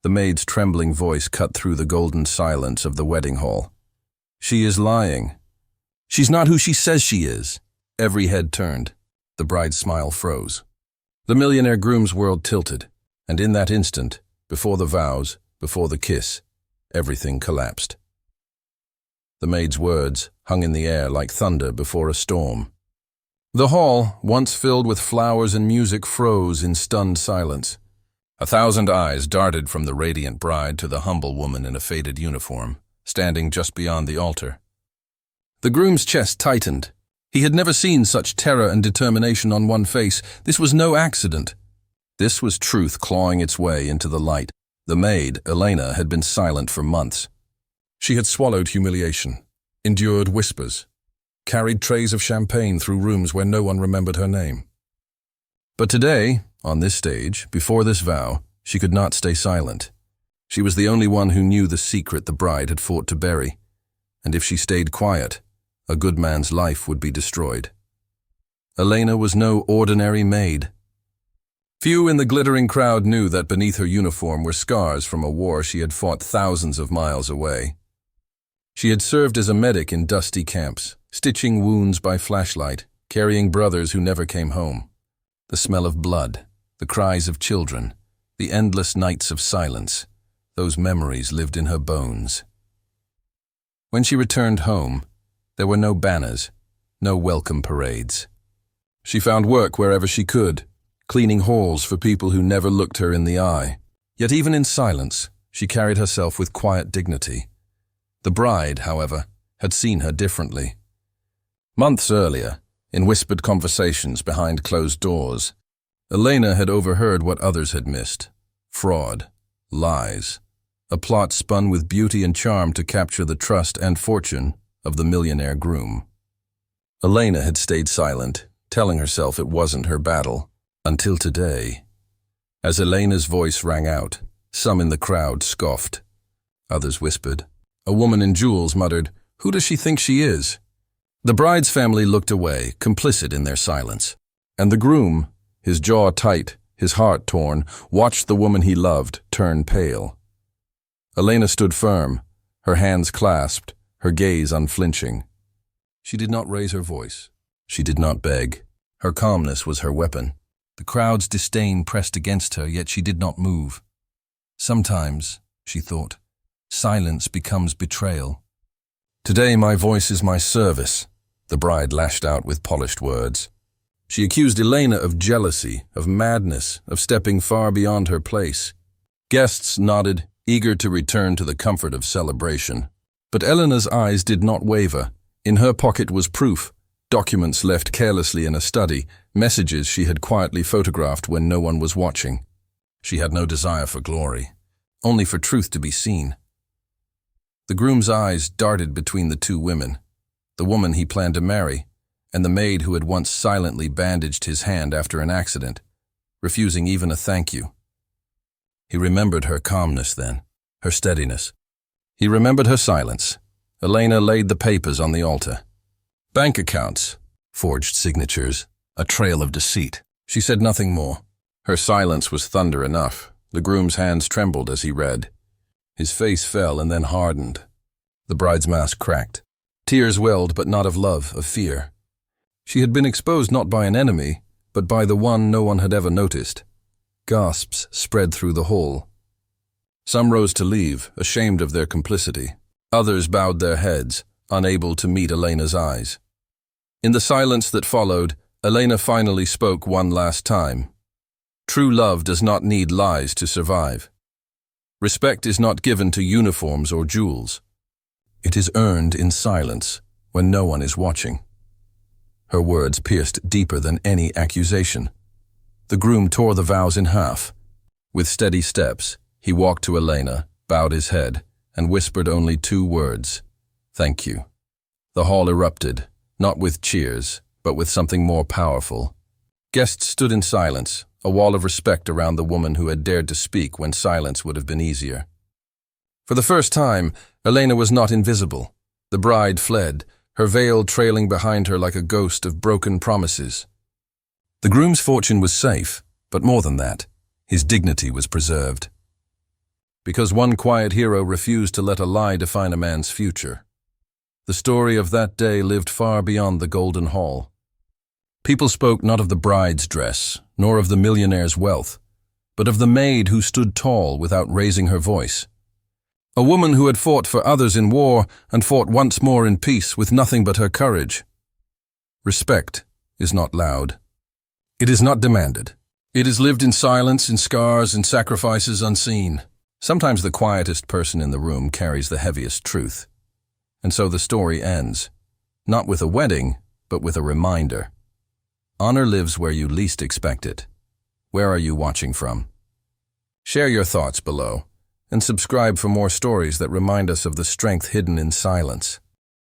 The maid's trembling voice cut through the golden silence of the wedding hall. "She is lying. She's not who she says she is." Every head turned. The bride's smile froze. The millionaire groom's world tilted, and in that instant, before the vows, before the kiss, everything collapsed. The maid's words hung in the air like thunder before a storm. The hall, once filled with flowers and music, froze in stunned silence. 1,000 eyes darted from the radiant bride to the humble woman in a faded uniform, standing just beyond the altar. The groom's chest tightened. He had never seen such terror and determination on one face. This was no accident. This was truth clawing its way into the light. The maid, Eleanor, had been silent for months. She had swallowed humiliation, endured whispers, carried trays of champagne through rooms where no one remembered her name. But today, on this stage, before this vow, she could not stay silent. She was the only one who knew the secret the bride had fought to bury, and if she stayed quiet, a good man's life would be destroyed. Eleanor was no ordinary maid. Few in the glittering crowd knew that beneath her uniform were scars from a war she had fought thousands of miles away. She had served as a medic in dusty camps, stitching wounds by flashlight, carrying brothers who never came home. The smell of blood, the cries of children, the endless nights of silence, those memories lived in her bones. When she returned home, there were no banners, no welcome parades. She found work wherever she could, cleaning halls for people who never looked her in the eye. Yet even in silence, she carried herself with quiet dignity. The bride, however, had seen her differently. Months earlier, in whispered conversations behind closed doors, Eleanor had overheard what others had missed: fraud, lies, a plot spun with beauty and charm to capture the trust and fortune of the millionaire groom. Eleanor had stayed silent, telling herself it wasn't her battle, until today. As Eleanor's voice rang out, some in the crowd scoffed. Others whispered. A woman in jewels muttered, "Who does she think she is?" The bride's family looked away, complicit in their silence. And the groom, his jaw tight, his heart torn, watched the woman he loved turn pale. Eleanor stood firm, her hands clasped, her gaze unflinching. She did not raise her voice. She did not beg. Her calmness was her weapon. The crowd's disdain pressed against her, yet she did not move. Sometimes, she thought, silence becomes betrayal. "Today my voice is my service," the bride lashed out with polished words. She accused Eleanor of jealousy, of madness, of stepping far beyond her place. Guests nodded, eager to return to the comfort of celebration. But Eleanor's eyes did not waver. In her pocket was proof, documents left carelessly in a study, messages she had quietly photographed when no one was watching. She had no desire for glory, only for truth to be seen. The groom's eyes darted between the two women, the woman he planned to marry, and the maid who had once silently bandaged his hand after an accident, refusing even a thank you. He remembered her calmness then, her steadiness. He remembered her silence. Eleanor laid the papers on the altar. Bank accounts, forged signatures, a trail of deceit. She said nothing more. Her silence was thunder enough. The groom's hands trembled as he read. His face fell and then hardened. The bride's mask cracked. Tears welled, but not of love, of fear. She had been exposed not by an enemy, but by the one no one had ever noticed. Gasps spread through the hall. Some rose to leave, ashamed of their complicity. Others bowed their heads, unable to meet Eleanor's eyes. In the silence that followed, Eleanor finally spoke one last time. True love does not need lies to survive. Respect is not given to uniforms or jewels. It is earned in silence, when no one is watching. Her words pierced deeper than any accusation. The groom tore the vows in half. With steady steps, he walked to Eleanor, bowed his head, and whispered only 2 words, "Thank you." The hall erupted, not with cheers, but with something more powerful. Guests stood in silence, a wall of respect around the woman who had dared to speak when silence would have been easier. For the first time, Eleanor was not invisible. The bride fled, her veil trailing behind her like a ghost of broken promises. The groom's fortune was safe, but more than that, his dignity was preserved. because one quiet hero refused to let a lie define a man's future. The story of that day lived far beyond the Golden Hall. People spoke not of the bride's dress, nor of the millionaire's wealth, but of the maid who stood tall without raising her voice. A woman who had fought for others in war and fought once more in peace with nothing but her courage. Respect is not loud. It is not demanded. It is lived in silence, in scars, in sacrifices unseen. Sometimes the quietest person in the room carries the heaviest truth. And so the story ends, not with a wedding, but with a reminder. Honor lives where you least expect it. Where are you watching from? Share your thoughts below, and subscribe for more stories that remind us of the strength hidden in silence.